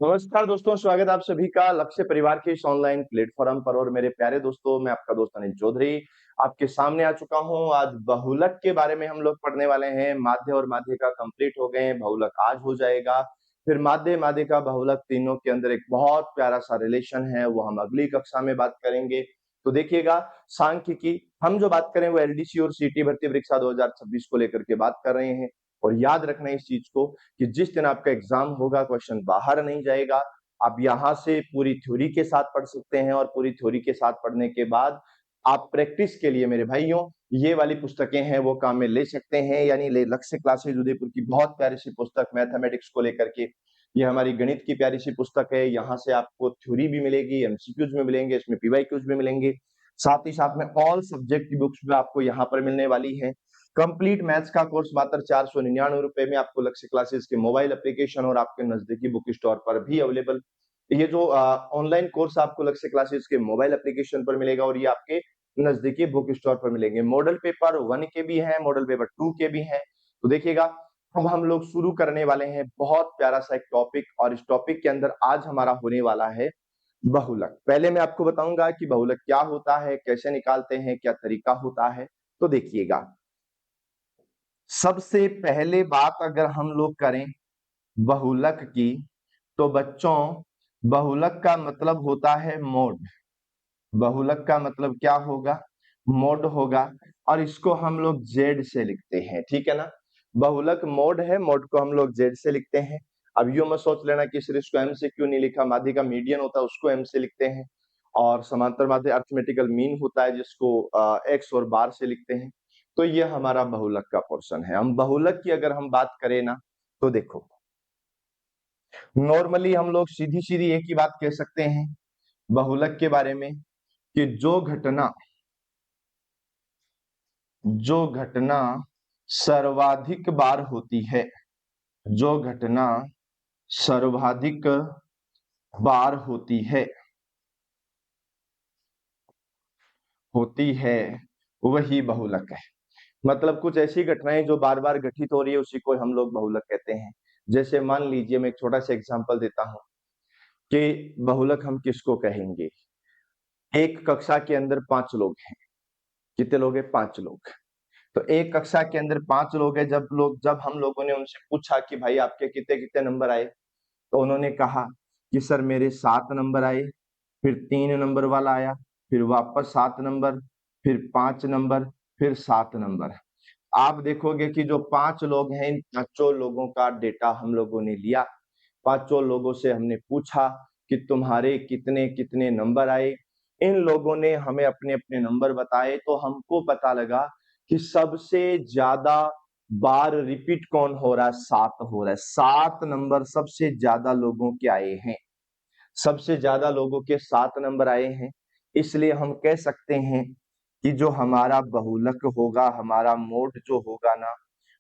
नमस्कार दोस्तों, स्वागत है आप सभी का लक्ष्य परिवार के इस ऑनलाइन प्लेटफॉर्म पर। और मेरे प्यारे दोस्तों, मैं आपका दोस्त अनिल चौधरी आपके सामने आ चुका हूं। आज बहुलक के बारे में हम लोग पढ़ने वाले हैं। माध्य और माध्य का कंप्लीट हो गए हैं, बहुलक आज हो जाएगा। फिर माध्य माध्य का बहुलक, तीनों के अंदर एक बहुत प्यारा सा रिलेशन है, वो हम अगली कक्षा में बात करेंगे। तो देखिएगा, सांख्यिकी हम जो बात करें वो एलडीसी और सीटी भर्ती परीक्षा 2026 को लेकर के बात कर रहे हैं। और याद रखना इस चीज को कि जिस दिन आपका एग्जाम होगा, क्वेश्चन बाहर नहीं जाएगा। आप यहाँ से पूरी थ्योरी के साथ पढ़ सकते हैं, और पूरी थ्योरी के साथ पढ़ने के बाद आप प्रैक्टिस के लिए मेरे भाइयों ये वाली पुस्तकें हैं वो काम में ले सकते हैं। यानी लक्ष्य क्लासेज उदयपुर की बहुत प्यारी सी पुस्तक मैथमेटिक्स को लेकर के, ये हमारी गणित की प्यारी सी पुस्तक है। यहाँ से आपको थ्योरी भी मिलेगी, एमसीक्यूज में मिलेंगे, इसमें पीवाईक्यूज भी मिलेंगे। साथ ही साथ में ऑल सब्जेक्ट की बुक्स भी आपको यहाँ पर मिलने वाली है। कंप्लीट मैथ्स का कोर्स मात्र 499 में आपको लक्ष्य क्लासेस के मोबाइल एप्लीकेशन और आपके नजदीकी बुक स्टोर पर भी अवेलेबल। ये जो ऑनलाइन कोर्स आपको लक्ष्य क्लासेस के मोबाइल एप्लीकेशन पर मिलेगा, और ये आपके नजदीकी बुक स्टोर पर मिलेंगे। मॉडल पेपर 1 के भी हैं, मॉडल पेपर 2 के भी हैं। तो देखिएगा, अब हम लोग शुरू करने वाले हैं बहुत प्यारा सा एक टॉपिक, और इस टॉपिक के अंदर आज हमारा होने वाला है बहुलक। पहले मैं आपको बताऊंगा कि बहुलक क्या होता है, कैसे निकालते हैं, क्या तरीका होता है। तो देखिएगा, सबसे पहले बात अगर हम लोग करें बहुलक की, तो बच्चों बहुलक का मतलब होता है मोड। बहुलक का मतलब क्या होगा? मोड होगा। और इसको हम लोग जेड से लिखते हैं, ठीक है ना। बहुलक मोड है, मोड को हम लोग जेड से लिखते हैं। अब यूं मत सोच लेना कि सर इसको एम से क्यों नहीं लिखा, माध्य का मीडियन होता है उसको एम से लिखते हैं, और समांतर माध्य अर्थमेटिकल मीन होता है जिसको एक्स और बार से लिखते हैं। तो ये हमारा बहुलक का पोर्शन है। हम बहुलक की अगर हम बात करें ना, तो देखो, नॉर्मली हम लोग सीधी सीधी एक ही बात कह सकते हैं बहुलक के बारे में, कि जो घटना सर्वाधिक बार होती है, जो घटना सर्वाधिक बार होती है वही बहुलक है। मतलब कुछ ऐसी घटनाएं जो बार बार घटित हो रही है, उसी को हम लोग बहुलक कहते हैं। जैसे मान लीजिए, मैं एक छोटा सा एग्जांपल देता हूं कि बहुलक हम किसको कहेंगे। एक कक्षा के अंदर 5 लोग हैं। कितने लोग हैं? 5 लोग। तो एक कक्षा के अंदर 5 लोग हैं। जब हम लोगों ने उनसे पूछा कि भाई आपके कितने कितने नंबर आए, तो उन्होंने कहा कि सर मेरे 7 नंबर आए, फिर 3 नंबर वाला आया, फिर वापस 7 नंबर, फिर 5 नंबर, फिर 7 नंबर। आप देखोगे कि जो 5 लोग हैं, इन पांचों लोगों का डेटा हम लोगों ने लिया। पांचों लोगों से हमने पूछा कि तुम्हारे कितने कितने नंबर आए। इन लोगों ने हमें अपने अपने नंबर बताए, तो हमको पता लगा कि सबसे ज्यादा बार रिपीट कौन हो रहा है? 7 हो रहा है। 7 नंबर सबसे ज्यादा लोगों के आए हैं। सबसे ज्यादा लोगों के 7 नंबर आए हैं। इसलिए हम कह सकते हैं कि जो हमारा बहुलक होगा, हमारा मोड जो होगा ना,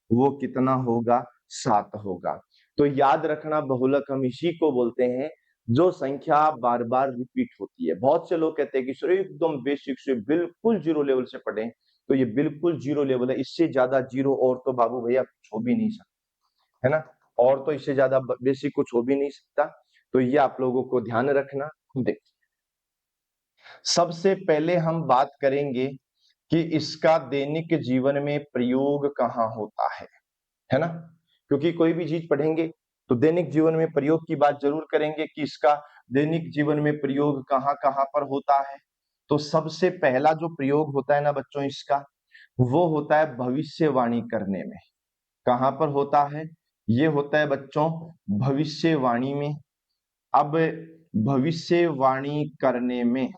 वो कितना होगा? 7 होगा। तो याद रखना, बहुलक हम इसी को बोलते हैं जो संख्या बार बार रिपीट होती है। बहुत से लोग कहते हैं कि सर एकदम बेसिक से बिल्कुल जीरो लेवल से पढ़े, तो ये बिल्कुल जीरो लेवल है। इससे ज्यादा जीरो और तो बाबू भैया कुछ हो भी नहीं सकता, है ना। और तो इससे ज्यादा बेसिक कुछ हो भी नहीं सकता। तो ये आप लोगों को ध्यान रखना। देखिए, सबसे पहले हम बात करेंगे कि इसका दैनिक जीवन में प्रयोग कहाँ होता है ना। क्योंकि कोई भी चीज पढ़ेंगे तो दैनिक जीवन में प्रयोग की बात जरूर करेंगे कि इसका दैनिक जीवन में प्रयोग कहाँ कहाँ पर होता है। तो सबसे पहला जो प्रयोग होता है ना बच्चों इसका, वो होता है भविष्यवाणी करने में। कहाँ पर होता है? ये होता है बच्चों भविष्यवाणी में। अब भविष्यवाणी करने में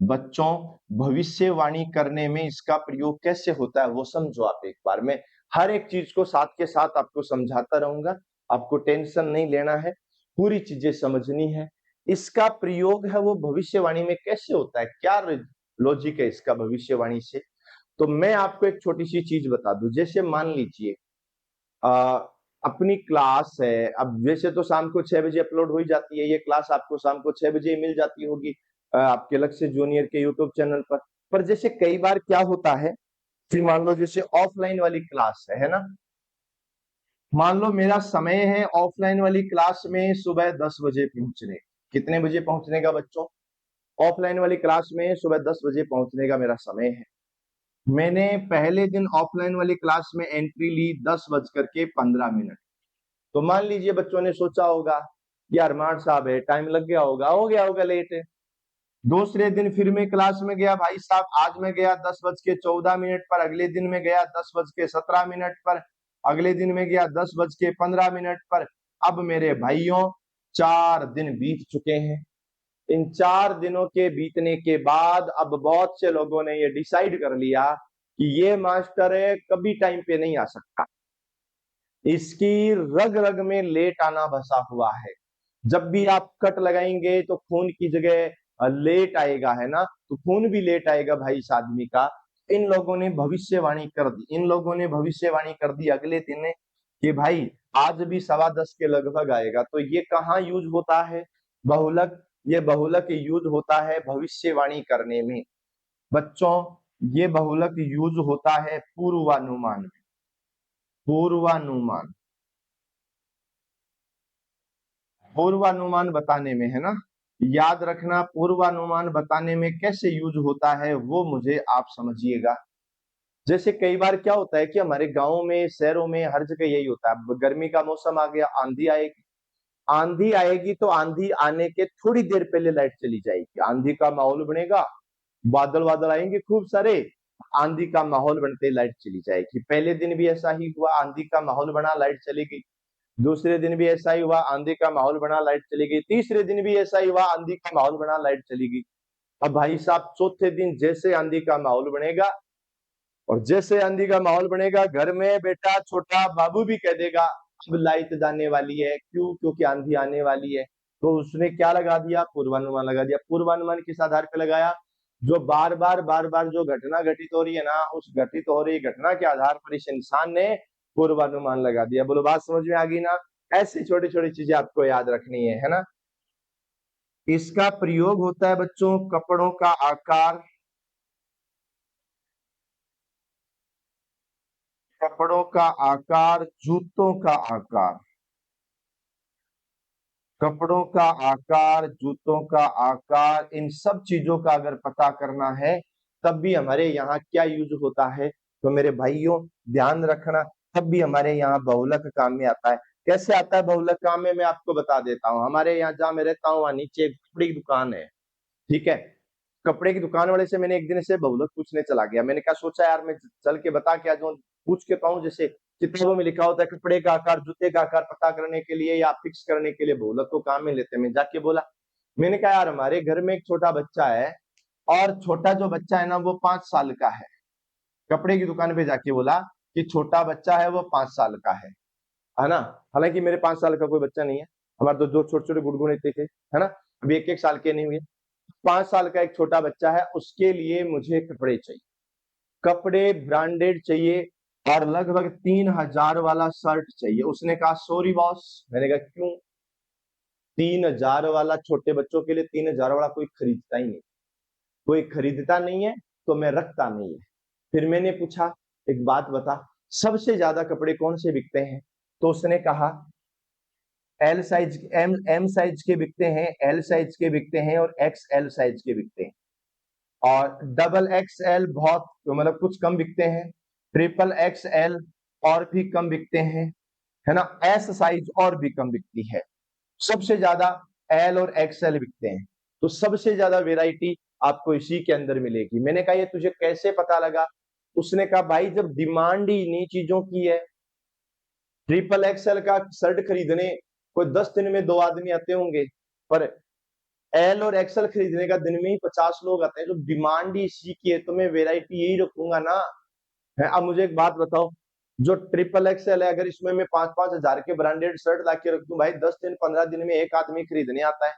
बच्चों, भविष्यवाणी करने में इसका प्रयोग कैसे होता है वो समझो आप एक बार। मैं हर एक चीज को साथ के साथ आपको समझाता रहूंगा, आपको टेंशन नहीं लेना है, पूरी चीजें समझनी है। इसका प्रयोग है वो भविष्यवाणी में कैसे होता है, क्या लॉजिक है इसका भविष्यवाणी से। तो मैं आपको एक छोटी सी चीज बता दूं। जैसे मान लीजिए आ, अपनी क्लास है। अब वैसे तो शाम को 6 बजे अपलोड हो ही जाती है ये क्लास, आपको शाम को 6 बजे मिल जाती होगी आपके लक्ष्य जूनियर के यूट्यूब चैनल पर। जैसे कई बार क्या होता है कि मान लो जैसे ऑफलाइन वाली क्लास है ना, मान लो मेरा समय है ऑफलाइन वाली क्लास में सुबह 10 बजे पहुंचने। कितने बजे पहुंचने का बच्चों? ऑफलाइन वाली क्लास में सुबह 10 बजे पहुंचने का मेरा समय है। मैंने पहले दिन ऑफलाइन वाली क्लास में एंट्री ली 10 बज करके 15 मिनट। तो मान लीजिए बच्चों ने सोचा होगा यार मार साहब है, टाइम लग गया होगा, हो गया होगा लेट। दूसरे दिन फिर मैं क्लास में गया, भाई साहब आज मैं गया 10 बज के 14 मिनट पर, अगले दिन में गया 10 बज के 17 मिनट पर, अगले दिन में गया 10 बज के 15 मिनट पर। अब मेरे भाइयों 4 दिन बीत चुके हैं। इन 4 दिनों के बीतने के बाद अब बहुत से लोगों ने ये डिसाइड कर लिया कि ये मास्टर है कभी टाइम पे नहीं आ सकता, इसकी रग रग में लेट आना बसा हुआ है। जब भी आप कट लगाएंगे तो खून की जगह लेट आएगा, है ना, तो खून भी लेट आएगा भाई इस आदमी का। इन लोगों ने भविष्यवाणी कर दी, इन लोगों ने भविष्यवाणी कर दी अगले दिन कि भाई आज भी 10:15 के लगभग आएगा। तो ये कहाँ यूज होता है बहुलक? ये बहुलक यूज होता है भविष्यवाणी करने में। बच्चों ये बहुलक यूज होता है पूर्वानुमान में। पूर्वानुमान, पूर्वानुमान बताने में, है ना। याद रखना पूर्वानुमान बताने में कैसे यूज होता है वो मुझे आप समझिएगा। जैसे कई बार क्या होता है कि हमारे गांव में शहरों में हर जगह यही होता है, अब गर्मी का मौसम आ गया, आंधी आएगी। आंधी आएगी तो आंधी आने के थोड़ी देर पहले लाइट चली जाएगी, आंधी का माहौल बनेगा, बादल बादल आएंगे खूब सारे, आंधी का माहौल बनते लाइट चली जाएगी। पहले दिन भी ऐसा ही हुआ, आंधी का माहौल बना लाइट चली गई। दूसरे दिन भी ऐसा ही हुआ, आंधी का माहौल बना लाइट चली गई। तीसरे दिन भी ऐसा ही हुआ, आंधी का माहौल बना लाइट चली गई। अब भाई साहब चौथे दिन जैसे आंधी का माहौल बनेगा, और जैसे आंधी का माहौल बनेगा घर में बेटा छोटा बाबू भी कह देगा अब लाइट जाने वाली है, क्यों? क्योंकि आंधी आने वाली है। तो उसने क्या लगा दिया? पूर्वानुमान लगा दिया। पूर्वानुमान किस आधार पर लगाया? जो बार बार जो घटना घटित हो रही है ना, उस घटित हो रही घटना के आधार पर इस इंसान ने पूर्वानुमान लगा दिया। बोलो बात समझ में आ गई ना? ऐसी छोटी छोटी चीजें आपको याद रखनी है ना। इसका प्रयोग होता है बच्चों कपड़ों का आकार, कपड़ों का आकार, जूतों का आकार, कपड़ों का आकार, जूतों का आकार, इन सब चीजों का अगर पता करना है तब भी हमारे यहाँ क्या यूज होता है, तो मेरे भाइयों ध्यान रखना, तब भी हमारे यहाँ बहुलक काम में आता है। कैसे आता है बहुलक काम में, मैं आपको बता देता हूँ। हमारे यहाँ जहाँ मैं रहता हूँ वहाँ नीचे एक कपड़े की दुकान है, ठीक है। कपड़े की दुकान वाले से मैंने एक दिन से बहुलक पूछने चला गया। मैंने कहा सोचा यार मैं चल के बता के आ जाऊं, पूछ के पाऊं। जैसे किताबों में लिखा होता है कपड़े का आकार, जूते का आकार पता करने के लिए या फिक्स करने के लिए बहुलक को काम में लेते हैं। मैं जाके बोला, मैंने कहा यार हमारे घर में एक छोटा बच्चा है, और छोटा जो बच्चा है ना वो 5 साल का है। कपड़े की दुकान पे जाके बोला कि छोटा बच्चा है वो 5 साल का है ना। हालांकि मेरे 5 साल का कोई बच्चा नहीं है, हमारे तो जो छोटे छोटे गुड़गुड़ थे, है ना, अभी एक एक साल के नहीं हुए। 5 साल का एक छोटा बच्चा है, उसके लिए मुझे कपड़े चाहिए, कपड़े ब्रांडेड चाहिए, और लगभग 3,000 वाला शर्ट चाहिए। उसने कहा सॉरी बॉस। मैंने कहा क्यों? 3,000 वाला छोटे बच्चों के लिए 3,000 वाला कोई खरीदता ही नहीं, कोई खरीदता नहीं है तो मैं रखता नहीं है। फिर मैंने पूछा एक बात बता, सबसे ज्यादा कपड़े कौन से बिकते हैं? तो उसने कहा एल साइज, एम साइज के बिकते हैं, एल साइज के बिकते हैं, और एक्स एल साइज के बिकते हैं, और डबल एक्स एल बहुत मतलब कुछ कम बिकते हैं, ट्रिपल एक्स एल और भी कम बिकते हैं, है ना, एस साइज और भी कम बिकती है। सबसे ज्यादा एल और एक्सएल बिकते हैं। तो सबसे ज्यादा वेराइटी आपको इसी के अंदर मिलेगी। मैंने कहा ये तुझे कैसे पता लगा? उसने कहा भाई जब डिमांड ही इन्हीं चीजों की है, ट्रिपल एक्सएल का शर्ट खरीदने कोई 10 दिन में 2 आदमी आते होंगे, पर एल और एक्सएल खरीदने का दिन में ही 50 लोग आते हैं। जो डिमांड ही इसी की है तो मैं वेराइटी यही रखूंगा ना, है। अब मुझे एक बात बताओ, जो ट्रिपल एक्सएल है अगर इसमें मैं 5-5 हजार के ब्रांडेड शर्ट ला के रख दूं, भाई 10 दिन 15 दिन में एक आदमी खरीदने आता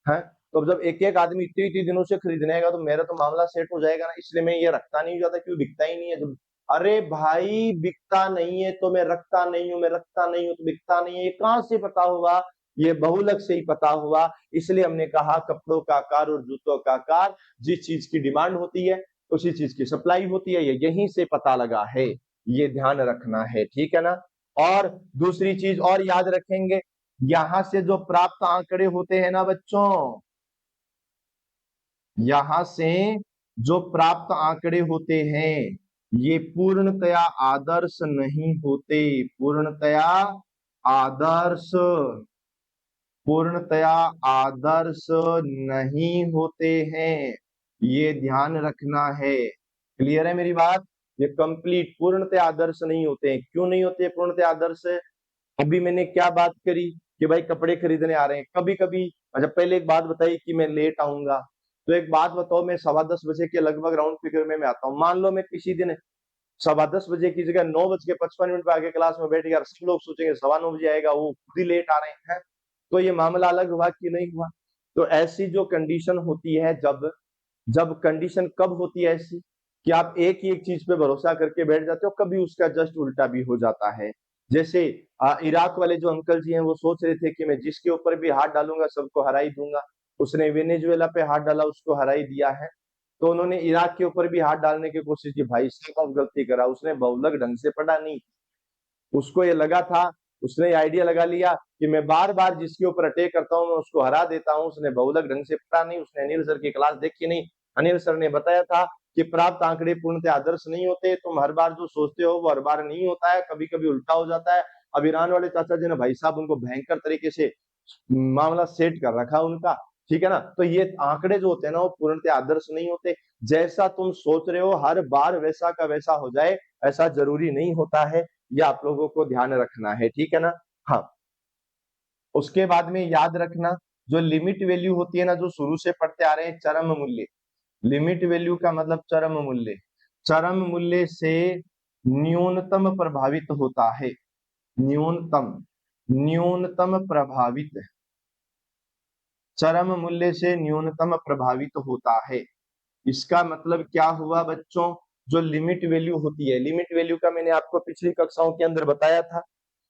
है। तो जब एक एक आदमी इतने इतने दिनों से खरीदने आएगा तो मेरा तो मामला सेट हो जाएगा ना। इसलिए मैं ये रखता नहीं ज्यादा, क्यों? बिकता ही नहीं है जब। अरे भाई बिकता नहीं है तो मैं रखता नहीं हूं, मैं रखता नहीं हूं तो बिकता नहीं है, ये कहां से पता हुआ? ये बहुलक से ही पता हुआ। इसलिए हमने कहा कपड़ों का आकार और जूतों का आकार, जिस चीज की डिमांड होती है उसी चीज की सप्लाई होती है, ये यहीं से पता लगा है, ये ध्यान रखना है, ठीक है ना। और दूसरी चीज और याद रखेंगे, यहां से जो प्राप्त आंकड़े होते हैं ना बच्चों, यहां से जो प्राप्त आंकड़े होते हैं ये पूर्णतया आदर्श नहीं होते, पूर्णतया आदर्श, पूर्णतया आदर्श नहीं होते हैं, ये ध्यान रखना है। क्लियर है मेरी बात? ये कंप्लीट पूर्णतया आदर्श नहीं होते हैं। क्यों नहीं होते पूर्णतया आदर्श? अभी मैंने क्या बात करी कि भाई कपड़े खरीदने आ रहे हैं कभी कभी। अच्छा पहले एक बात बताई कि मैं लेट आऊंगा, तो एक बात बताओ, मैं 10:15 बजे के लगभग राउंड फिगर में मैं आता हूँ, मान लो मैं किसी दिन 10:15 बजे की जगह 9:55 पे आके क्लास में बैठ गया, सब लोग सोचेंगे 9:15 बजे आएगा, वो खुद ही लेट आ रहे हैं, तो ये मामला अलग हुआ कि नहीं हुआ? तो ऐसी जो कंडीशन होती है, जब जब कंडीशन कब होती है ऐसी कि आप एक ही एक चीज पे भरोसा करके बैठ जाते हो, कभी उसका जस्ट उल्टा भी हो जाता है। जैसे इराक वाले जो अंकल जी हैं वो सोच रहे थे कि मैं जिसके ऊपर भी हाथ डालूंगा सबको हरा ही दूंगा, उसने वेनेजुएला पे हाथ डाला, उसको हरा ही दिया है। तो उन्होंने इराक के ऊपर भी हाथ डालने की कोशिश की, भाई साहब गलती करा, उसने बहुलक ढंग से पढ़ा नहीं, उसको ये लगा था, उसने ये आइडिया लगा लिया कि मैं बार बार जिसके ऊपर अटैक करता हूँ मैं उसको हरा देता हूँ, उसने बहुलक ढंग से पढ़ा नहीं, उसने अनिल सर की क्लास देखी नहीं। अनिल सर ने बताया था कि प्राप्त आंकड़े पूर्णतः आदर्श नहीं होते, तुम हर बार जो सोचते हो वो हर बार नहीं होता है, कभी कभी उल्टा हो जाता है। अब ईरान वाले चाचा जी ने भाई साहब उनको भयंकर तरीके से मामला सेट कर रखा उनका, ठीक है ना। तो ये आंकड़े जो होते हैं ना वो पूर्णतः आदर्श नहीं होते, जैसा तुम सोच रहे हो हर बार वैसा का वैसा हो जाए ऐसा जरूरी नहीं होता है, ये आप लोगों को ध्यान रखना है, ठीक है ना। हाँ, उसके बाद में याद रखना, जो लिमिट वैल्यू होती है ना, जो शुरू से पढ़ते आ रहे हैं, चरम मूल्य, लिमिट वैल्यू का मतलब चरम मूल्य, चरम मूल्य से न्यूनतम प्रभावित होता है, न्यूनतम, न्यूनतम प्रभावित, चरम मूल्य से न्यूनतम प्रभावित होता है। इसका मतलब क्या हुआ बच्चों? जो लिमिट वैल्यू होती है, लिमिट वैल्यू का मैंने आपको पिछली कक्षाओं के अंदर बताया था,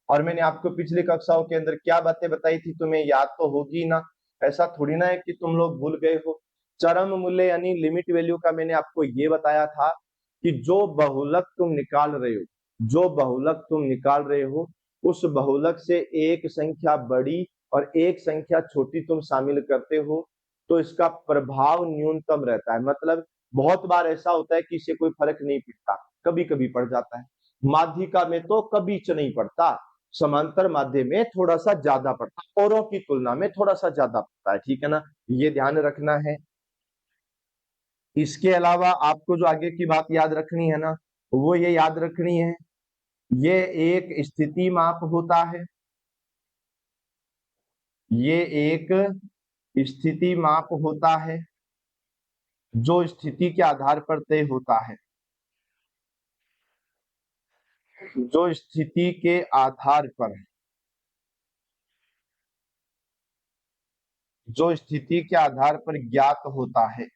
और मैंने आपको पिछली कक्षाओं के अंदर क्या बातें बताई थी तुम्हें याद तो होगी ना, ऐसा थोड़ी ना है कि तुम लोग भूल गए हो। चरम मूल्य यानी लिमिट वैल्यू का मैंने आपको ये बताया था कि जो बहुलक तुम निकाल रहे हो, जो बहुलक तुम निकाल रहे हो, उस बहुलक से एक संख्या बड़ी और एक संख्या छोटी तुम शामिल करते हो, तो इसका प्रभाव न्यूनतम रहता है। मतलब बहुत बार ऐसा होता है कि इससे कोई फर्क नहीं पड़ता, कभी कभी पड़ जाता है, माध्यिका में तो कभी नहीं पड़ता, समांतर माध्य में थोड़ा सा ज्यादा पड़ता है, औरों की तुलना में थोड़ा सा ज्यादा पड़ता है, ठीक है ना, ये ध्यान रखना है। इसके अलावा आपको जो आगे की बात याद रखनी है ना, वो ये याद रखनी है, ये एक स्थिति माप होता है, ये एक स्थिति माप होता है जो स्थिति के आधार पर तय होता है, जो स्थिति के आधार पर, जो स्थिति के आधार पर ज्ञात होता है,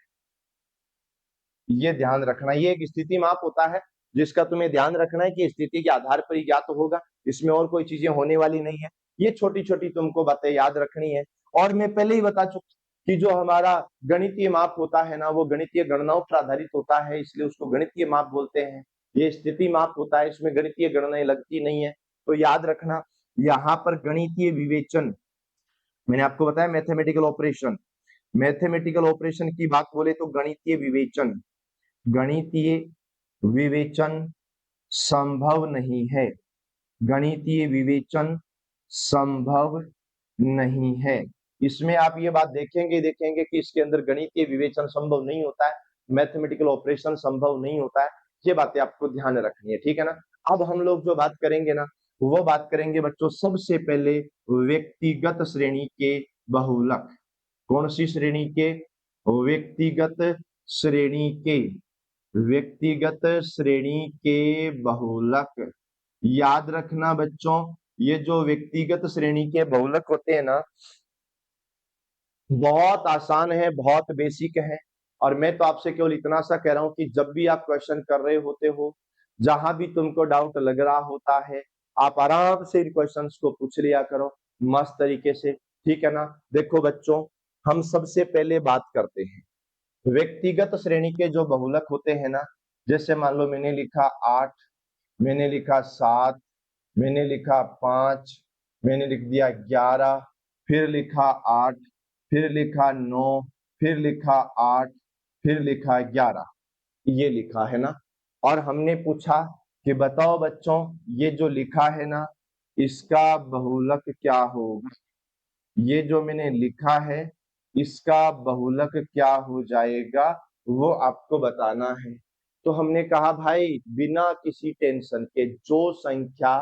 ये ध्यान रखना। ये एक स्थिति माप होता है जिसका तुम्हें ध्यान रखना है कि स्थिति के आधार पर ही ज्ञात होगा, इसमें और कोई चीजें होने वाली नहीं है। ये छोटी छोटी तुमको बातें याद रखनी है। और मैं पहले ही बता चुका कि जो हमारा गणितीय माप होता है ना, वो गणितीय गणनाओं पर आधारित होता है, इसलिए उसको गणितीय माप बोलते हैं। ये स्थिति माप होता है, इसमें गणितीय गणनाएं लगती नहीं है। तो याद रखना, यहाँ पर गणितीय विवेचन, मैंने आपको बताया मैथमेटिकल ऑपरेशन, मैथमेटिकल ऑपरेशन की बात बोले तो गणितीय विवेचन, गणितीय विवेचन संभव नहीं है, गणितीय विवेचन संभव नहीं है। इसमें आप ये बात देखेंगे देखेंगे कि इसके अंदर गणितीय विवेचन संभव नहीं होता है, मैथमेटिकल ऑपरेशन संभव नहीं होता है, ये बातें आपको ध्यान रखनी है, ठीक है ना। अब हम लोग जो बात करेंगे ना, वो बात करेंगे बच्चों सबसे पहले व्यक्तिगत श्रेणी के बहुलक। कौन सी श्रेणी के? व्यक्तिगत श्रेणी के, व्यक्तिगत श्रेणी के बहुलक। याद रखना बच्चों, ये जो व्यक्तिगत श्रेणी के बहुलक होते हैं ना, बहुत आसान है, बहुत बेसिक है। और मैं तो आपसे केवल इतना सा कह रहा हूं कि जब भी आप क्वेश्चन कर रहे होते हो, जहां भी तुमको डाउट लग रहा होता है, आप आराम से इन क्वेश्चंस को पूछ लिया करो मस्त तरीके से, ठीक है ना। देखो बच्चों, हम सबसे पहले बात करते हैं व्यक्तिगत श्रेणी के जो बहुलक होते हैं ना, जैसे मान लो मैंने लिखा 8, मैंने लिखा 7, मैंने लिखा 5, मैंने लिख दिया 11, फिर लिखा 8, फिर लिखा 9, फिर लिखा 8, फिर लिखा 11, ये लिखा है ना। और हमने पूछा कि बताओ बच्चों, ये जो लिखा है ना, इसका बहुलक क्या होगा। ये जो मैंने लिखा है, इसका बहुलक क्या हो जाएगा, वो आपको बताना है। तो हमने कहा भाई बिना किसी टेंशन के जो संख्या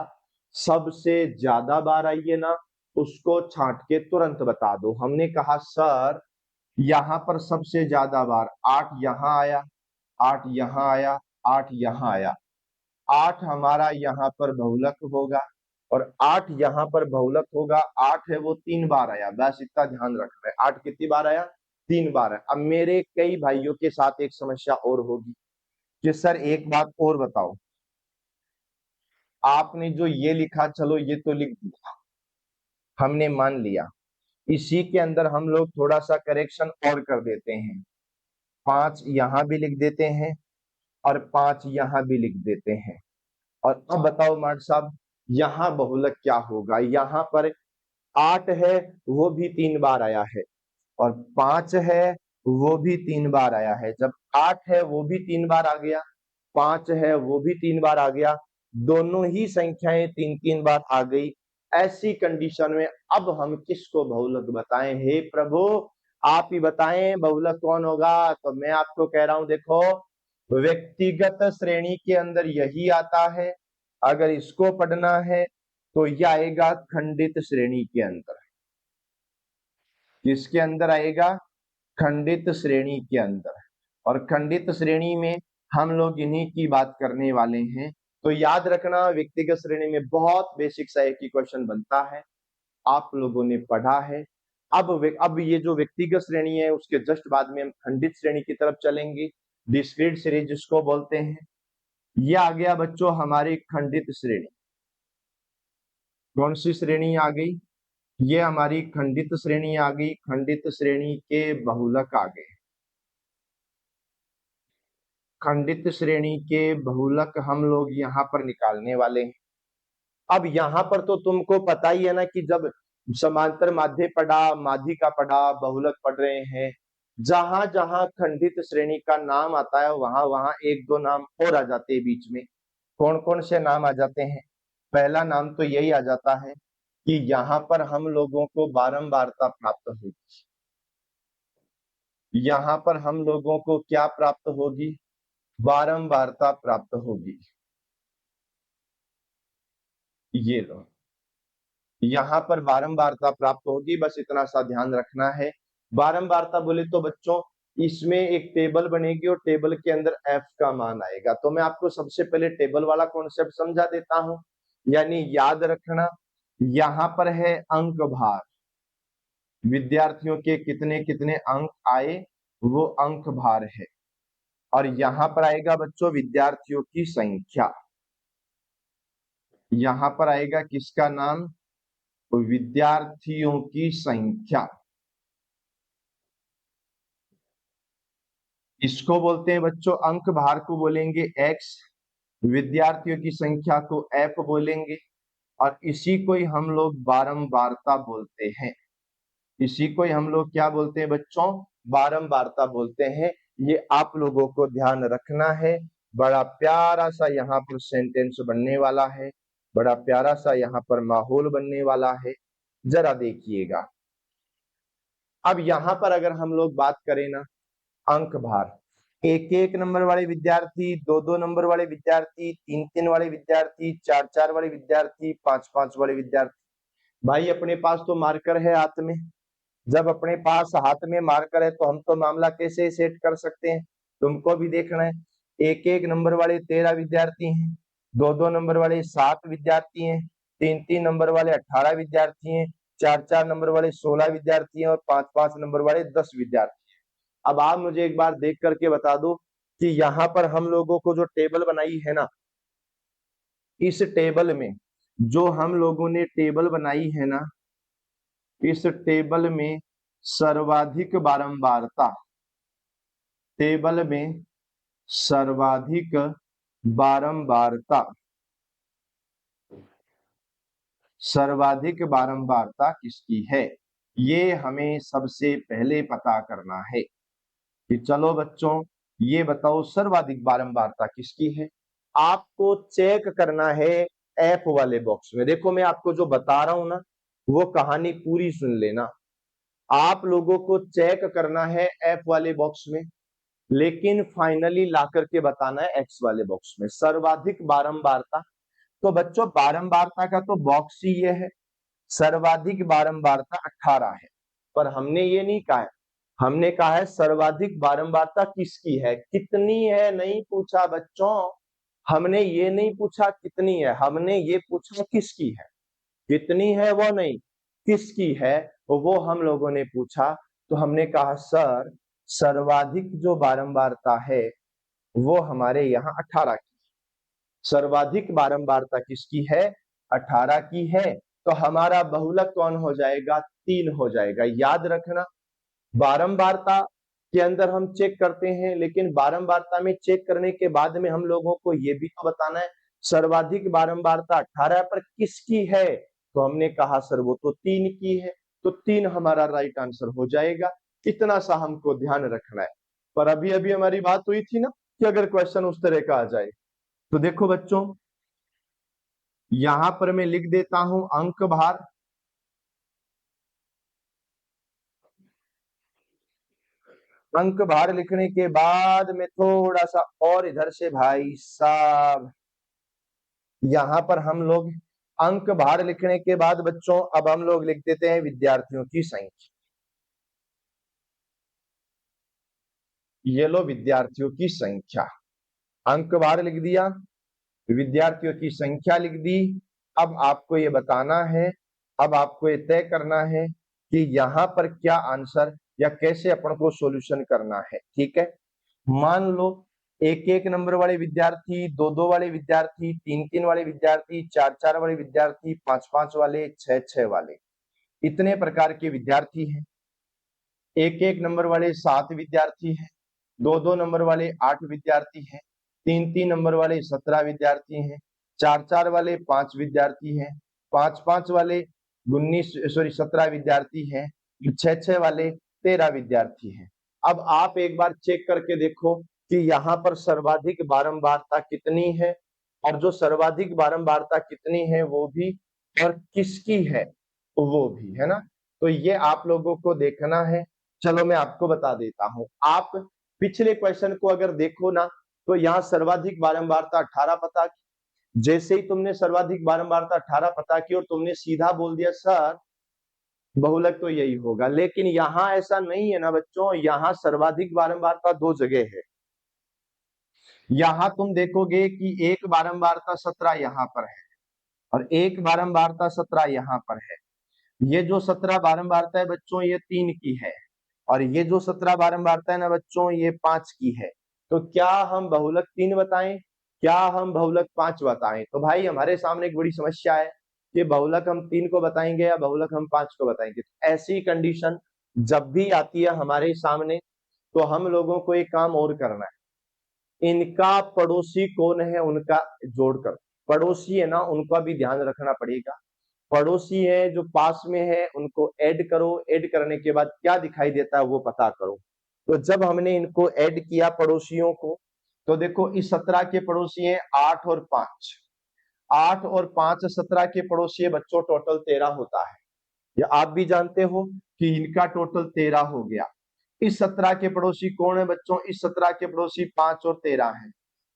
सबसे ज्यादा बार आई है ना, उसको छांट के तुरंत बता दो। हमने कहा सर यहाँ पर सबसे ज्यादा बार 8 यहाँ आया, 8 यहाँ आया, 8 यहाँ आया, 8 हमारा यहाँ पर बहुलक होगा, और 8 यहाँ पर बहुलक होगा। 8 है वो 3 बार आया, बस इतना ध्यान रखना है। 8 कितनी बार आया, 3 बार है। अब मेरे कई भाइयों के साथ एक समस्या और होगी कि सर एक बात और बताओ, आपने जो ये लिखा, चलो ये तो लिख दिया, हमने मान लिया, इसी के अंदर हम लोग थोड़ा सा करेक्शन और कर देते हैं। 5 यहाँ भी लिख देते हैं और 5 यहाँ भी लिख देते हैं। और अब बताओ मार्ट साहब, यहाँ बहुलक क्या होगा। यहाँ पर 8 है वो भी 3 बार आया है, और 5 है वो भी 3 बार आया है। जब 8 है वो भी 3 बार आ गया, 5 है वो भी 3 बार आ गया, दोनों ही संख्याएं 3-3 बार आ गई। ऐसी कंडीशन में अब हम किसको बहुलक बताएं। हे प्रभु आप ही बताएं बहुलक कौन होगा। तो मैं आपको कह रहा हूं, देखो व्यक्तिगत श्रेणी के अंदर यही आता है। अगर इसको पढ़ना है तो यह आएगा खंडित श्रेणी के अंदर। किसके अंदर आएगा, खंडित श्रेणी के अंदर। और खंडित श्रेणी में हम लोग इन्हीं की बात करने वाले हैं। तो याद रखना व्यक्तिगत श्रेणी में बहुत बेसिक सा एक ही क्वेश्चन बनता है, आप लोगों ने पढ़ा है। अब ये जो व्यक्तिगत श्रेणी है उसके जस्ट बाद में हम खंडित श्रेणी की तरफ चलेंगे, डिस्क्रीट श्रेणी जिसको बोलते हैं। ये आ गया बच्चों हमारी खंडित श्रेणी। कौन सी श्रेणी आ गई, ये हमारी खंडित श्रेणी आ गई। खंडित श्रेणी के बहुलक आ गए। खंडित श्रेणी के बहुलक हम लोग यहाँ पर निकालने वाले हैं। अब यहाँ पर तो तुमको पता ही है ना कि जब समांतर माध्य पढ़ा, माध्यिका पढ़ा, बहुलक पढ़ रहे हैं, जहां जहां खंडित श्रेणी का नाम आता है वहां वहां एक दो नाम और आ जाते हैं बीच में। कौन कौन से नाम आ जाते हैं। पहला नाम तो यही आ जाता है कि यहाँ पर हम लोगों को बारंबारता प्राप्त होगी। यहाँ पर हम लोगों को क्या प्राप्त होगी, बारंबारता प्राप्त होगी। ये लो, यहाँ पर बारंबारता प्राप्त होगी, बस इतना सा ध्यान रखना है। बारंबारता बोले तो बच्चों इसमें एक टेबल बनेगी और टेबल के अंदर एफ का मान आएगा। तो मैं आपको सबसे पहले टेबल वाला कॉन्सेप्ट समझा देता हूं। यानी याद रखना, यहाँ पर है अंक भार, विद्यार्थियों के कितने कितने अंक आए वो अंक भार है। और यहाँ पर आएगा बच्चों विद्यार्थियों की संख्या। यहाँ पर आएगा किसका नाम, विद्यार्थियों की संख्या। इसको बोलते हैं बच्चों, अंक भार को बोलेंगे एक्स, विद्यार्थियों की संख्या को एफ बोलेंगे। और इसी को ही हम लोग बारंबारता बोलते हैं। इसी को ही हम लोग क्या बोलते हैं बच्चों, बारंबारता बोलते हैं। ये आप लोगों को ध्यान रखना है। बड़ा प्यारा सा यहाँ पर सेंटेंस बनने वाला है, बड़ा प्यारा सा यहाँ पर माहौल बनने वाला है, जरा देखिएगा। अब यहाँ पर अगर हम लोग बात करें ना, अंक भार, एक एक नंबर वाले विद्यार्थी, दो दो नंबर वाले विद्यार्थी, तीन तीन वाले विद्यार्थी, चार चार वाले विद्यार्थी, पांच पांच वाले विद्यार्थी। भाई अपने पास तो मार्कर है हाथ में, जब अपने पास हाथ में मार्कर है तो हम तो मामला कैसे सेट कर सकते हैं, तुमको भी देखना है। एक एक नंबर वाले 13 विद्यार्थी हैं, दो दो नंबर वाले 7 विद्यार्थी हैं, तीन तीन नंबर वाले 18 विद्यार्थी हैं, चार चार नंबर वाले 16 विद्यार्थी हैं, और पांच पांच नंबर वाले 10 विद्यार्थी। अब आप मुझे एक बार देख करके बता दो कि यहाँ पर हम लोगों को जो टेबल बनाई है ना, इस टेबल में जो हम लोगों ने टेबल बनाई है ना, इस टेबल में सर्वाधिक बारंबारता, टेबल में सर्वाधिक बारंबारता सर्वाधिक बारंबारता किसकी है, ये हमें सबसे पहले पता करना है कि चलो बच्चों ये बताओ सर्वाधिक बारंबारता किसकी है। आपको चेक करना है एफ वाले बॉक्स में। देखो मैं आपको जो बता रहा हूं ना वो कहानी पूरी सुन लेना। आप लोगों को चेक करना है एफ वाले बॉक्स में, लेकिन फाइनली ला करके बताना है एक्स वाले बॉक्स में। सर्वाधिक बारंबारता, तो बच्चों बारंबारता का तो बॉक्स ही ये है। सर्वाधिक बारंबारता 18 है, पर हमने ये नहीं कहा है, हमने कहा है सर्वाधिक बारंबारता किसकी है, कितनी है नहीं पूछा बच्चों। हमने ये नहीं पूछा कितनी है, हमने ये पूछा किसकी है। कितनी है वो नहीं, किसकी है वो हम लोगों ने पूछा। तो हमने कहा सर सर्वाधिक जो बारंबारता है वो हमारे यहाँ 18 की। सर्वाधिक बारंबारता किसकी है, 18 की है। तो हमारा बहुलक कौन हो जाएगा, 3 हो जाएगा। याद रखना बारंबारता के अंदर हम चेक करते हैं, लेकिन बारंबारता में चेक करने के बाद में हम लोगों को यह भी तो बताना है सर्वाधिक बारंबारता 18 पर किसकी है। तो हमने कहा सर वो तो 3 की है, तो 3 हमारा राइट आंसर हो जाएगा। इतना सा हमको ध्यान रखना है। पर अभी अभी हमारी बात हुई थी ना कि अगर क्वेश्चन उस तरह का आ जाए, तो देखो बच्चों यहां पर मैं लिख देता हूं अंक भार। अंक भार लिखने के बाद में थोड़ा सा और इधर से भाई साहब यहां पर हम लोग अंक भार लिखने के बाद बच्चों अब हम लोग लिख देते हैं विद्यार्थियों की संख्या। ये लो विद्यार्थियों की संख्या, अंक भार लिख दिया, विद्यार्थियों की संख्या लिख दी। अब आपको ये बताना है, अब आपको ये तय करना है कि यहां पर क्या आंसर या कैसे अपन को सॉल्यूशन करना है। ठीक है, मान लो एक एक नंबर वाले विद्यार्थी, दो दो वाले विद्यार्थी, तीन तीन वाले विद्यार्थी, चार चार वाले विद्यार्थी, पांच पांच वाले, छह छह वाले, इतने प्रकार के विद्यार्थी हैं। एक एक नंबर वाले 7 विद्यार्थी हैं, दो दो नंबर वाले 8 विद्यार्थी हैं, तीन तीन नंबर वाले 17 विद्यार्थी हैं, चार चार वाले 5 विद्यार्थी हैं, पांच पांच वाले 17 विद्यार्थी हैं, छह छह वाले 13 विद्यार्थी हैं। अब आप एक बार चेक करके देखो कि यहाँ पर सर्वाधिक बारंबारता कितनी है, और जो सर्वाधिक बारंबारता कितनी है वो भी, और किसकी है वो भी, है ना। तो ये आप लोगों को देखना है। चलो मैं आपको बता देता हूं। आप पिछले क्वेश्चन को अगर देखो ना, तो यहाँ सर्वाधिक बारंबारता 18 पता की। जैसे ही तुमने सर्वाधिक बारंबारता 18 पता की और तुमने सीधा बोल दिया सर बहुलक तो यही होगा, लेकिन यहाँ ऐसा नहीं है ना बच्चों। यहाँ सर्वाधिक बारंबारता दो जगह है। यहाँ तुम देखोगे कि एक बारंबारता 17 यहाँ पर है और एक बारंबारता 17 यहाँ पर है। ये जो 17 बारंबारता है बच्चों ये 3 की है, और ये जो 17 बारंबारता है ना बच्चों ये 5 की है। तो क्या हम बहुलक 3 बताएं, क्या हम बहुलक 5 बताएं? तो भाई हमारे सामने एक बड़ी समस्या है कि बहुलक हम 3 को बताएंगे या बहुलक हम 5 को बताएंगे। तो ऐसी कंडीशन जब भी आती है हमारे सामने, तो हम लोगों को एक काम और करना है, इनका पड़ोसी कौन है उनका जोड़कर, पड़ोसी है ना उनका भी ध्यान रखना पड़ेगा। पड़ोसी है जो पास में है उनको ऐड करो, ऐड करने के बाद क्या दिखाई देता है वो पता करो। तो जब हमने इनको ऐड किया पड़ोसियों को, तो देखो इस 17 के पड़ोसी हैं 8 और 5, 8 और 5 17 के पड़ोसी है बच्चों, टोटल 13 होता है। या आप भी जानते हो कि इनका टोटल 13 हो गया। इस 17 के पड़ोसी कौन है बच्चों, इस 17 के पड़ोसी 5 और 13 हैं।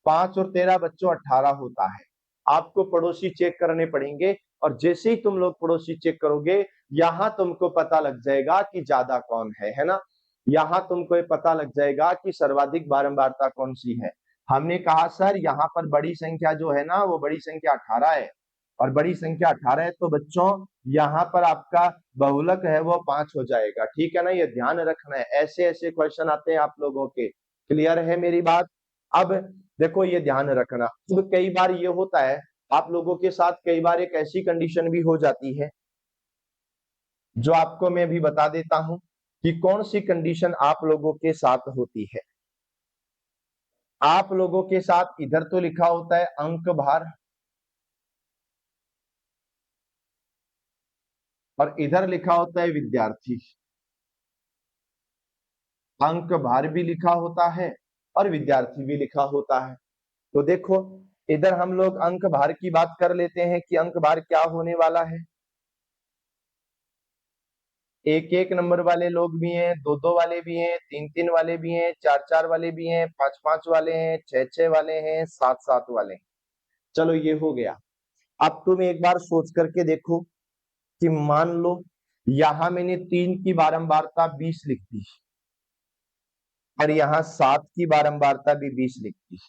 5 और 13 बच्चों 18 होता है। आपको पड़ोसी चेक करने पड़ेंगे, और जैसे ही तुम लोग पड़ोसी चेक करोगे यहां तुमको पता लग जाएगा कि ज्यादा कौन है ना। यहां तुमको ये पता लग जाएगा कि सर्वाधिक बारंबारता कौन सी है। हमने कहा सर यहाँ पर बड़ी संख्या जो है ना वो बड़ी संख्या 18 है, और बड़ी संख्या 18 है तो बच्चों यहाँ पर आपका बहुलक है वो 5 हो जाएगा। ठीक है ना, ये ध्यान रखना है। ऐसे ऐसे क्वेश्चन आते हैं आप लोगों के। क्लियर है मेरी बात? अब देखो ये ध्यान रखना। अब कई बार ये होता है आप लोगों के साथ, कई बार एक ऐसी कंडीशन भी हो जाती है जो आपको मैं भी बता देता हूं कि कौन सी कंडीशन आप लोगों के साथ होती है। आप लोगों के साथ इधर तो लिखा होता है अंक भार, और इधर लिखा होता है विद्यार्थी। अंक भार भी लिखा होता है और विद्यार्थी भी लिखा होता है। तो देखो, इधर हम लोग अंक भार की बात कर लेते हैं कि अंक भार क्या होने वाला है। एक एक नंबर वाले लोग भी हैं, दो दो वाले भी हैं, तीन तीन वाले भी हैं, चार चार वाले भी हैं, पांच पांच वाले हैं, छह छह वाले हैं, सात सात वाले हैं। चलो ये हो गया। अब तुम एक बार सोच करके देखो कि मान लो यहां मैंने 3 की बारंबारता 20 लिख दी और यहाँ 7 की बारंबारता भी 20 लिख दी।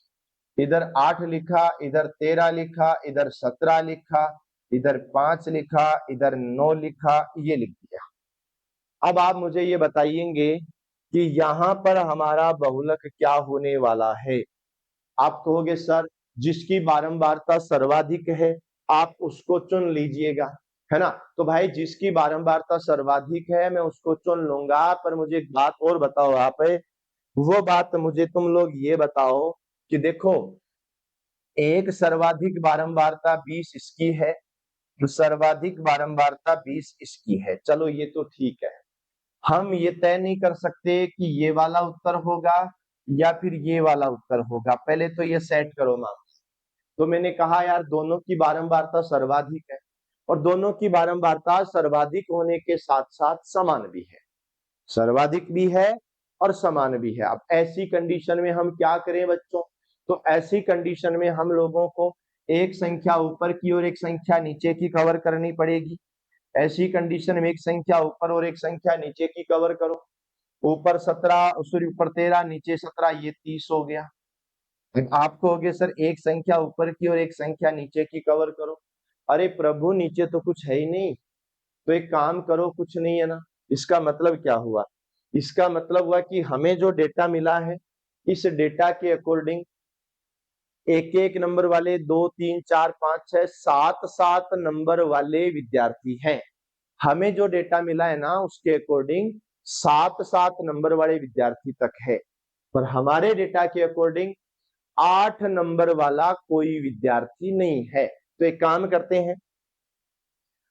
इधर 8 लिखा, इधर 13 लिखा, इधर 17 लिखा, इधर 5 लिखा, इधर 9 लिखा, ये लिख दिया। अब आप मुझे ये बताइएंगे कि यहाँ पर हमारा बहुलक क्या होने वाला है। आप कहोगे सर जिसकी बारंबारता सर्वाधिक है आप उसको चुन लीजिएगा, है ना। तो भाई जिसकी बारंबारता सर्वाधिक है मैं उसको चुन लूंगा, पर मुझे एक बात और बताओ आप, वो बात मुझे तुम लोग ये बताओ कि देखो एक सर्वाधिक बारंबारता 20 इसकी है, तो सर्वाधिक बारंबारता 20 इसकी है। चलो ये तो ठीक है, हम ये तय नहीं कर सकते कि ये वाला उत्तर होगा या फिर ये वाला उत्तर होगा। पहले तो ये सेट करो माम। तो मैंने कहा यार दोनों की बारंबारता सर्वाधिक है और दोनों की बारंबारता सर्वाधिक होने के साथ साथ समान भी है, सर्वाधिक भी है और समान भी है। अब ऐसी कंडीशन में हम क्या करें बच्चों, तो ऐसी कंडीशन में हम लोगों को एक संख्या ऊपर की और एक संख्या नीचे की कवर करनी पड़ेगी। ऐसी कंडीशन में एक संख्या ऊपर और एक संख्या नीचे की कवर करो। ऊपर 17 सॉरी ऊपर 13 नीचे 17, ये 30 हो गया। आप कहोगे सर एक संख्या ऊपर की और एक संख्या नीचे की कवर करो। अरे प्रभु नीचे तो कुछ है ही नहीं, तो एक काम करो, कुछ नहीं है ना। इसका मतलब क्या हुआ, इसका मतलब हुआ कि हमें जो डेटा मिला है इस डेटा के अकॉर्डिंग एक एक नंबर वाले 2 3 4 5 6 7 7 नंबर वाले विद्यार्थी हैं। हमें जो डेटा मिला है ना उसके अकॉर्डिंग 7 7 नंबर वाले विद्यार्थी तक है, पर हमारे डेटा के अकॉर्डिंग 8 नंबर वाला कोई विद्यार्थी नहीं है। तो एक काम करते हैं,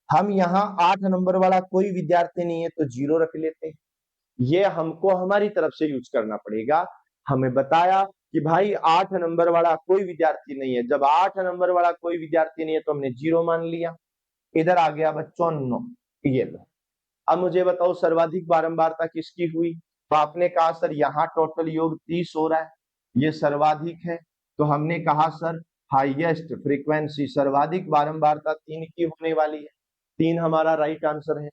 हम यहाँ 8 नंबर वाला कोई विद्यार्थी नहीं है तो 0 रख लेते हैं। ये हमको हमारी तरफ से यूज करना पड़ेगा। हमें बताया कि भाई 8 नंबर वाला कोई विद्यार्थी नहीं है, जब 8 नंबर वाला कोई विद्यार्थी नहीं है तो हमने 0 मान लिया। इधर आ गया बच्चों 9, ये लो। अब मुझे बताओ सर्वाधिक बारंबारता किसकी हुई, तो आपने कहा सर यहाँ टोटल योग 30 हो रहा है, ये सर्वाधिक है। तो हमने कहा सर हाईएस्ट फ्रीक्वेंसी सर्वाधिक बारंबारता 3 की होने वाली है, 3 हमारा राइट आंसर है।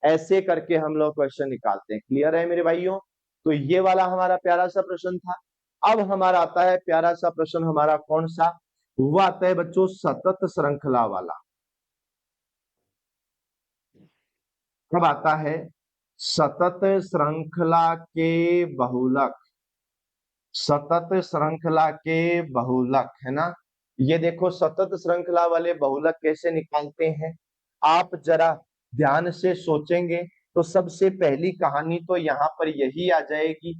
ऐसे करके हम लोग क्वेश्चन निकालते हैं। क्लियर है मेरे भाइयों। तो ये वाला हमारा प्यारा सा प्रश्न था। अब हमारा आता है प्यारा सा प्रश्न, हमारा कौन सा, वो आता है बच्चों सतत श्रृंखला वाला। कब आता है, सतत श्रृंखला के बहुलक, सतत श्रृंखला के बहुलक, है ना। ये देखो सतत श्रृंखला वाले बहुलक कैसे निकालते हैं, आप जरा ध्यान से सोचेंगे तो सबसे पहली कहानी तो यहाँ पर यही आ जाएगी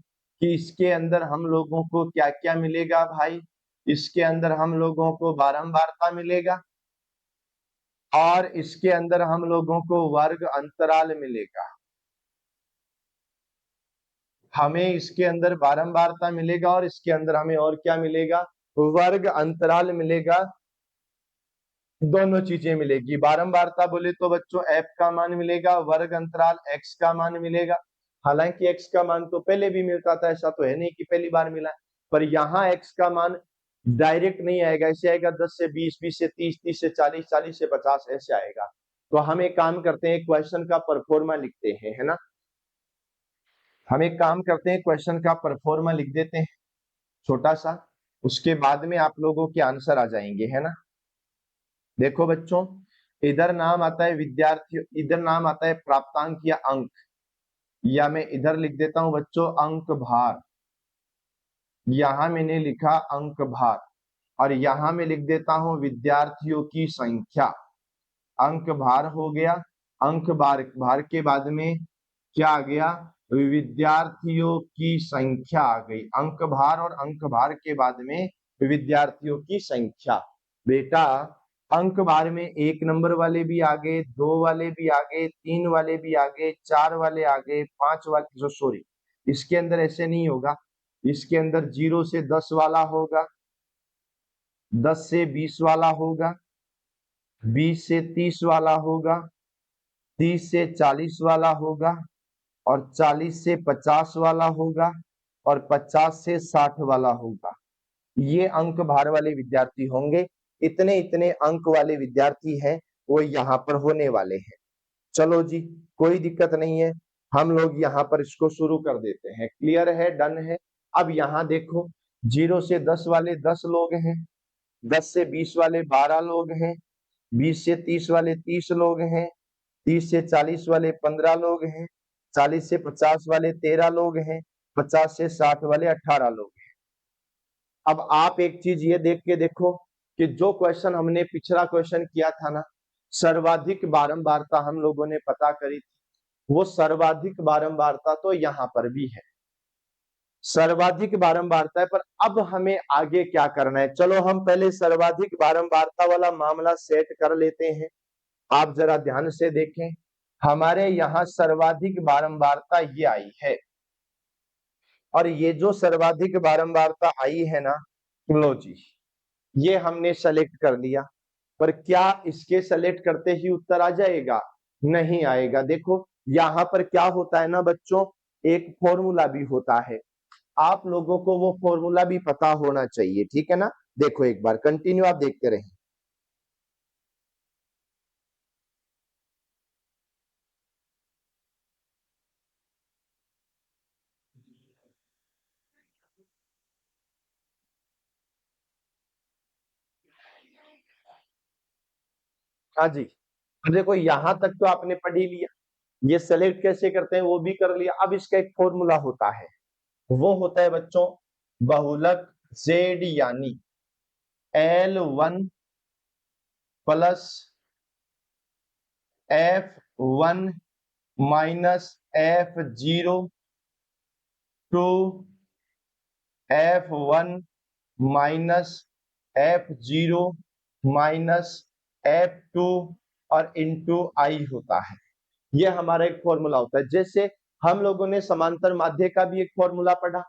कि इसके अंदर हम लोगों को क्या क्या मिलेगा भाई, इसके अंदर हम लोगों को बारंबारता मिलेगा और इसके अंदर हम लोगों को वर्ग अंतराल मिलेगा। हमें इसके अंदर बारंबारता मिलेगा और इसके अंदर हमें और क्या मिलेगा, वर्ग अंतराल मिलेगा। दोनों चीजें मिलेगी, बारंबारता बोले तो बच्चों f का मान मिलेगा, वर्ग अंतराल x का मान मिलेगा। हालांकि x का मान तो पहले भी मिलता था, ऐसा तो है नहीं कि पहली बार मिला, पर यहाँ x का मान डायरेक्ट नहीं आएगा, ऐसे आएगा 10 से 20, 20 से 30, 30 से 40, 40 से 50 ऐसे आएगा। तो हम एक काम करते हैं क्वेश्चन का परफॉर्मा लिखते हैं, है ना। हम एक काम करते हैं क्वेश्चन का परफॉर्मा लिख देते हैं छोटा सा, उसके बाद में आप लोगों के आंसर आ जाएंगे, है ना। देखो बच्चों इधर नाम आता है विद्यार्थी, इधर नाम आता है प्राप्तांक या अंक, या मैं इधर लिख देता हूं बच्चों अंक भार। यहां मैंने लिखा अंक भार और यहां मैं लिख देता हूं विद्यार्थियों की संख्या। अंक भार हो गया, अंक भार के बाद में क्या आ गया, विद्यार्थियों की संख्या आ गई। अंक भार और अंक भार के बाद में विद्यार्थियों की संख्या। बेटा अंक भार में 1 नंबर वाले भी आ गए, 2 वाले भी आ गए, 3 वाले भी आ गए, 4 वाले आ गए, 5 वाले, सॉरी इसके अंदर ऐसे नहीं होगा, इसके अंदर 0 से 10 वाला होगा, 10 से 20 वाला होगा, 20 से 30 वाला होगा, 30 से 40 वाला होगा, और 40 से 50 वाला होगा, और 50 से 60 वाला होगा। ये अंक भार वाले विद्यार्थी होंगे। इतने इतने अंक वाले विद्यार्थी हैं वो यहाँ पर होने वाले हैं। चलो जी, कोई दिक्कत नहीं है, हम लोग यहाँ पर इसको शुरू कर देते हैं। क्लियर है, डन है। अब यहाँ देखो, 0 से 10 वाले 10 लोग हैं, 10 से 20 वाले 12 लोग हैं, 20 से 30 वाले 30 लोग हैं, 30 से 40 वाले 15 लोग हैं, 40 से 50 वाले 13 लोग हैं, 50 से 60 वाले 18 लोग हैं। अब आप एक चीज ये देख के देखो कि जो क्वेश्चन हमने पिछला क्वेश्चन किया था ना, सर्वाधिक बारंबारता हम लोगों ने पता करी थी, वो सर्वाधिक बारंबारता तो यहाँ पर भी है, सर्वाधिक बारंबारता है। पर अब हमें आगे क्या करना है, चलो हम पहले सर्वाधिक बारंबारता वाला मामला सेट कर लेते हैं। आप जरा ध्यान से देखें, हमारे यहाँ सर्वाधिक बारंबारता ये आई है, और ये जो सर्वाधिक बारंबारता आई है ना, लो जी, ये हमने सेलेक्ट कर लिया। पर क्या इसके सेलेक्ट करते ही उत्तर आ जाएगा? नहीं आएगा। देखो यहाँ पर क्या होता है ना बच्चों, एक फॉर्मूला भी होता है, आप लोगों को वो फॉर्मूला भी पता होना चाहिए, ठीक है ना। देखो एक बार कंटिन्यू आप देखते रहें। हाँ जी, तो देखो यहाँ तक तो आपने पढ़ ही लिया, ये सेलेक्ट कैसे करते हैं वो भी कर लिया। अब इसका एक फॉर्मूला होता है, वो होता है बच्चों बहुलक जेड यानी L1 plus F1 minus F0 to F1 minus F0 minus F2 और इंटू आई होता है। ये हमारा एक फॉर्मूला होता है। जैसे हम लोगों ने समांतर माध्य का भी एक फॉर्मूला पढ़ा,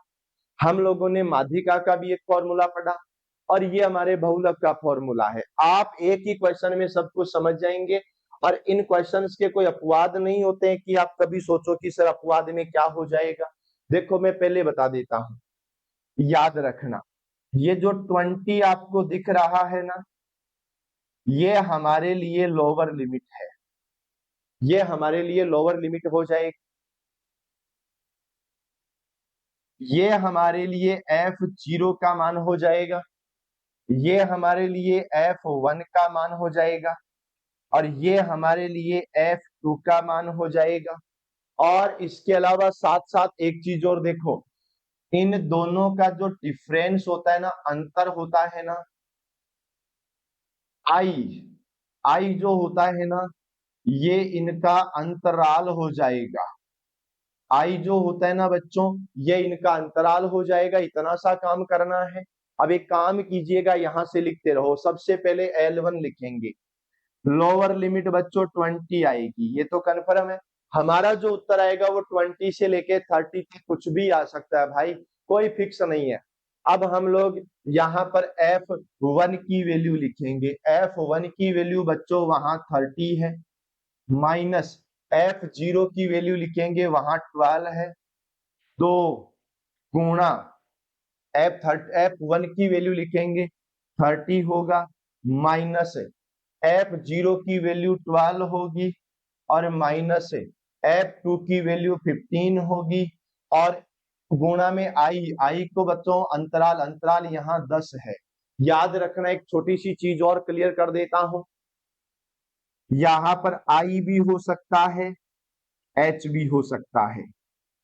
हम लोगों ने माध्यिका का भी एक फॉर्मूला पढ़ा, और ये हमारे बहुलक का फॉर्मूला है। आप एक ही क्वेश्चन में सब कुछ समझ जाएंगे, और इन क्वेश्चंस के कोई अपवाद नहीं होते हैं कि आप कभी सोचो कि सर अपवाद में क्या हो जाएगा। देखो मैं पहले बता देता हूं, याद रखना, ये जो 20 आपको दिख रहा है ना, ये हमारे लिए लोअर लिमिट है, ये हमारे लिए लोअर लिमिट हो जाएगी। ये हमारे लिए F0 का मान हो जाएगा, ये हमारे लिए F1 का मान हो जाएगा, और ये हमारे लिए F2 का मान हो जाएगा। और इसके अलावा साथ साथ एक चीज और देखो, इन दोनों का जो डिफरेंस होता है ना, अंतर होता है ना, आई आई जो होता है ना, ये इनका अंतराल हो जाएगा। आई जो होता है ना बच्चों, ये इनका अंतराल हो जाएगा। इतना सा काम करना है। अब एक काम कीजिएगा, यहां से लिखते रहो। सबसे पहले L1 लिखेंगे, लोअर लिमिट बच्चों 20 आएगी, ये तो कन्फर्म है। हमारा जो उत्तर आएगा वो 20 से लेके 30 तक कुछ भी आ सकता है भाई, कोई फिक्स नहीं है। अब हम लोग यहाँ पर F1 की वैल्यू लिखेंगे। F1 की वैल्यू बच्चों वहां 30 है, माइनस F0 की वैल्यू लिखेंगे वहां 12 है, तो गुणा F1 की वैल्यू लिखेंगे 30 होगा, माइनस F0 की वैल्यू 12 होगी, और माइनस F2 की वैल्यू 15 होगी, और गुणा में आई को बच्चों अंतराल, अंतराल यहाँ 10 है। याद रखना, एक छोटी सी चीज और क्लियर कर देता हूं, यहाँ पर आई भी हो सकता है, एच भी हो सकता है,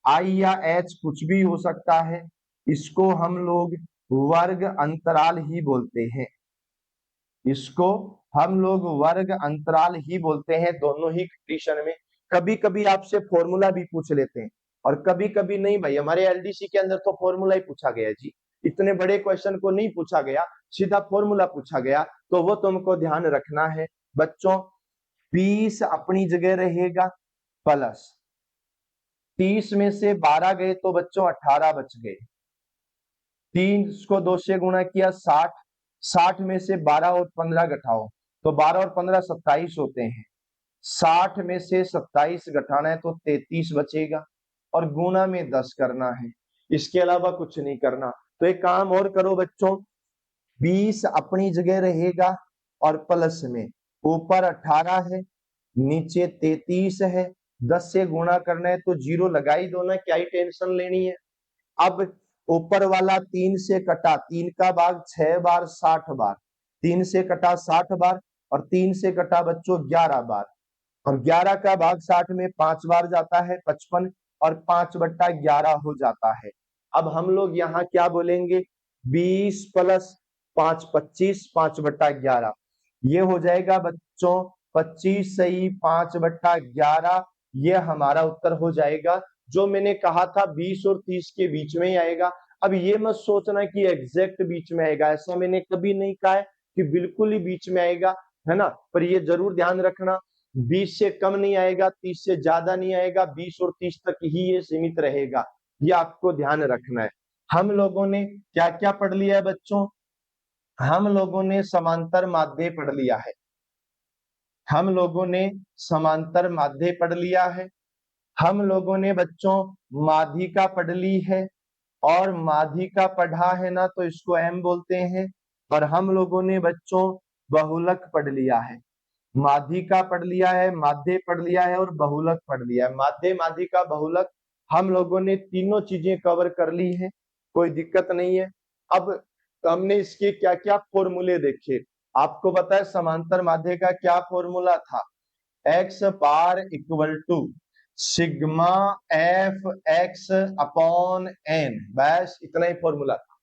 आई या एच कुछ भी हो सकता है। इसको हम लोग वर्ग अंतराल ही बोलते हैं, इसको हम लोग वर्ग अंतराल ही बोलते हैं दोनों ही कंडीशन में। कभी कभी आपसे फॉर्मूला भी पूछ लेते हैं, और कभी कभी नहीं। भाई हमारे एलडीसी के अंदर तो फॉर्मूला ही पूछा गया जी, इतने बड़े क्वेश्चन को नहीं पूछा गया, सीधा फॉर्मूला पूछा गया। तो वो तुमको ध्यान रखना है बच्चों। 20 अपनी जगह रहेगा, प्लस 30 में से 12 गए तो बच्चों 18 बच गए। 3 को 2 से गुणा किया 60, 60 में से 12 और 15 घटाओ तो 12 और 15 27 होते हैं। 60 में से 27 घटाना है तो 33 बचेगा और गुना में 10 करना है, इसके अलावा कुछ नहीं करना। तो एक काम और करो बच्चों, 20 अपनी जगह रहेगा और प्लस में ऊपर 18 है, नीचे 33 है, 10 से गुणा करना है तो 0 लगा ही दो ना, क्या ही टेंशन लेनी है। अब ऊपर वाला 3 से कटा, 3 का भाग 6 बार 60 बार, 3 से कटा 60 बार और 3 से कटा बच्चों 11 बार, और 11 का भाग 60 में 5 बार जाता है 55 और 5/11 हो जाता है। अब हम लोग यहाँ क्या बोलेंगे, 20 प्लस 5 25, 5/11 ये हो जाएगा बच्चों 25 सही 5/11, ये हमारा उत्तर हो जाएगा। जो मैंने कहा था 20 और 30 के बीच में ही आएगा। अब ये मत सोचना कि एग्जैक्ट बीच में आएगा, ऐसा मैंने कभी नहीं कहा है कि बिल्कुल ही बीच में आएगा, है ना। पर ये जरूर ध्यान रखना 20 से कम नहीं आएगा, 30 से ज्यादा नहीं आएगा, 20 और 30 तक ही ये सीमित रहेगा, ये आपको ध्यान रखना है। हम लोगों ने क्या क्या पढ़ लिया है बच्चों, हम लोगों ने समांतर माध्य पढ़ लिया है, हम लोगों ने समांतर माध्य पढ़ लिया है, हम लोगों ने बच्चों माध्यिका पढ़ ली है, और माध्यिका पढ़ा है ना तो इसको एम बोलते हैं। और हम लोगों ने बच्चों बहुलक पढ़ लिया है, माध्यिका पढ़ लिया है, माध्य पढ़ लिया है और बहुलक पढ़ लिया है। माध्य, माध्यिका, बहुलक हम लोगों ने तीनों चीजें कवर कर ली है, कोई दिक्कत नहीं है। अब हमने इसके क्या क्या फॉर्मूले देखे, आपको पता है समांतर माध्य का क्या फॉर्मूला था, x bar equal to sigma f x upon n, बस इतना ही फॉर्मूला था।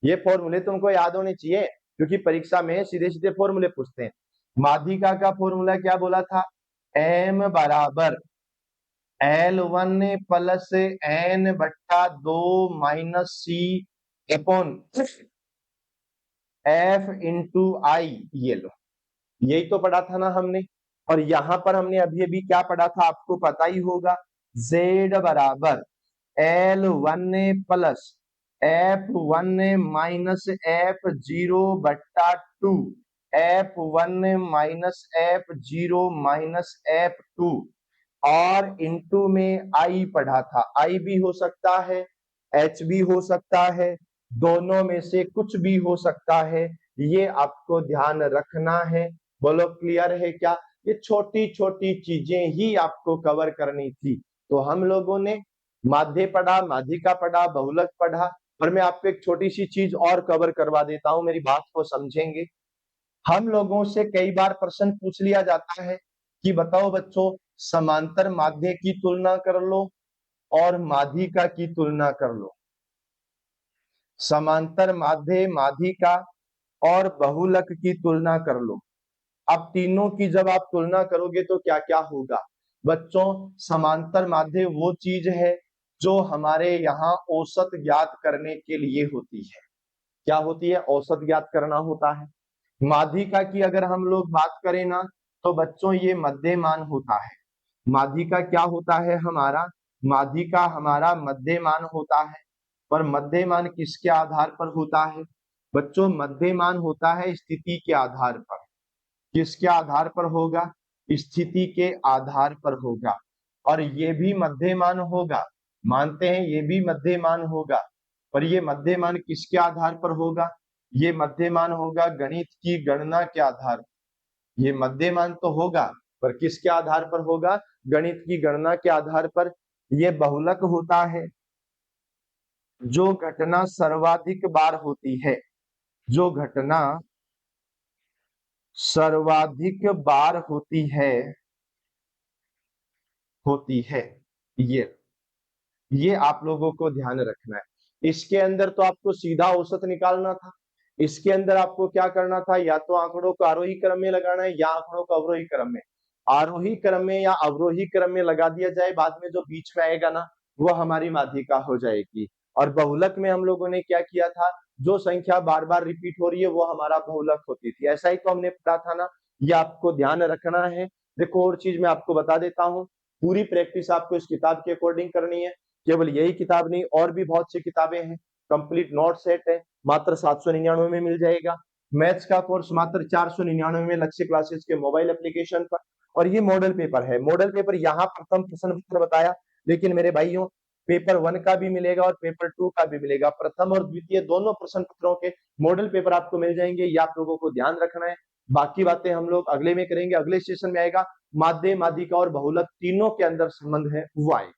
ये फॉर्मूले तुमको याद होने चाहिए क्योंकि परीक्षा में सीधे सीधे फॉर्मूले पूछते हैं। माध्यिका का फॉर्मूला क्या बोला था, एम बराबर L1 प्लस एन बट्टा 2 माइनस सी अपॉन एफ इंटू आई, ये लो, यही तो पढ़ा था ना हमने। और यहां पर हमने अभी अभी क्या पढ़ा था आपको पता ही होगा, Z बराबर L1 plus F1 minus F0 बट्टा 2, F1 minus F0 minus F2, और इंटू में आई पढ़ा था, आई भी हो सकता है, एच भी हो सकता है, दोनों में से कुछ भी हो सकता है, ये आपको ध्यान रखना है। बोलो क्लियर है क्या, ये छोटी छोटी चीजें ही आपको कवर करनी थी। तो हम लोगों ने माध्य पढ़ा, माध्यिका पढ़ा, बहुलक पढ़ा, और मैं आपको एक छोटी सी चीज और कवर करवा देता हूं, मेरी बात को समझेंगे। हम लोगों से कई बार प्रश्न पूछ लिया जाता है कि बताओ बच्चों समांतर माध्य की तुलना कर लो और माध्यिका की तुलना कर लो, समांतर माध्य, माध्यिका और बहुलक की तुलना कर लो। अब तीनों की जब आप तुलना करोगे तो क्या क्या होगा बच्चों, समांतर माध्य वो चीज है जो हमारे यहाँ औसत ज्ञात करने के लिए होती है। क्या होती है, औसत ज्ञात करना होता है। माध्यिका की अगर हम लोग बात करें ना तो बच्चों ये मध्यमान होता है। माध्यिका क्या होता है हमारा, माध्यिका हमारा मध्यमान होता है। पर मध्यमान किसके आधार पर होता है बच्चों, मध्यमान होता है स्थिति के आधार पर। किसके आधार पर होगा, स्थिति के आधार पर होगा। और ये भी मध्यमान होगा, मानते हैं ये भी मध्यमान होगा, पर ये मध्यमान किसके आधार पर होगा, ये मध्यमान होगा गणित की गणना के आधार पर। ये मध्यमान तो होगा पर किसके आधार पर होगा, गणित की गणना के आधार पर। ये बहुलक होता है जो घटना सर्वाधिक बार होती है, जो घटना सर्वाधिक बार होती है ये आप लोगों को ध्यान रखना है। इसके अंदर तो आपको सीधा औसत निकालना था, इसके अंदर आपको क्या करना था, या तो आंकड़ों को आरोही क्रम में लगाना है या आंकड़ों को अवरोही क्रम में। आरोही क्रम में या अवरोही क्रम में लगा दिया जाए, बाद में जो बीच में आएगा ना वो हमारी माध्यिका हो जाएगी। और बहुलक में हम लोगों ने क्या किया था, जो संख्या बार बार रिपीट हो रही है वो हमारा बहुलक होती थी। ऐसा ही तो हमने पढ़ा था ना, ये आपको ध्यान रखना है। देखो और चीज मैं आपको बता देता हूँ, पूरी प्रैक्टिस आपको इस किताब के अकॉर्डिंग करनी है। केवल यही किताब नहीं, और भी बहुत सी किताबें हैं। कंप्लीट नोट सेट है, मात्र 799 में मिल जाएगा। मैथ्स का कोर्स मात्र 499 में लक्ष्य क्लासेस के मोबाइल एप्लीकेशन पर। और ये मॉडल पेपर है। मॉडल पेपर यहाँ प्रथम प्रश्न पत्र बताया, लेकिन मेरे भाइयों पेपर 1 का भी मिलेगा और पेपर 2 का भी मिलेगा। प्रथम और द्वितीय दोनों प्रश्न पत्रों के मॉडल पेपर आपको मिल जाएंगे, ये आप लोगों को ध्यान रखना है। बाकी बातें हम लोग अगले में करेंगे, अगले सेशन में आएगा। माध्य, माध्यिका और बहुलक तीनों के अंदर संबंध है वो आएगा।